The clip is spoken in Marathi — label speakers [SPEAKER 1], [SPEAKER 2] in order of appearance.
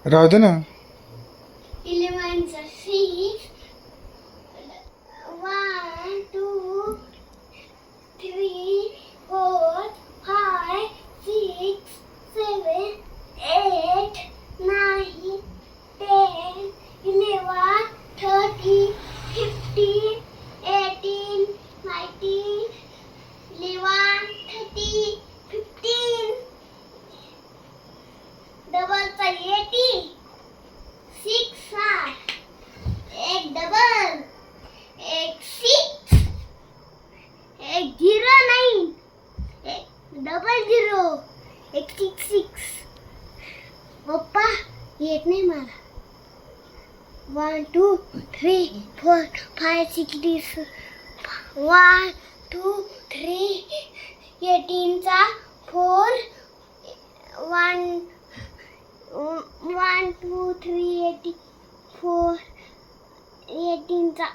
[SPEAKER 1] राहू दे ना.
[SPEAKER 2] 11 6. 1 2 3 4 5 6 7 8 9 10 11 13 15 18 19 11 30 15. डबलचा 80. 6 एक डबल. एक 6. एक 0 नाही. एक डबल 0. एक 6 6. पप्पा येत नाही मला. 1 2 3 4 5 6 1 2 3 18चा 4 1 1 2 3 84 18चा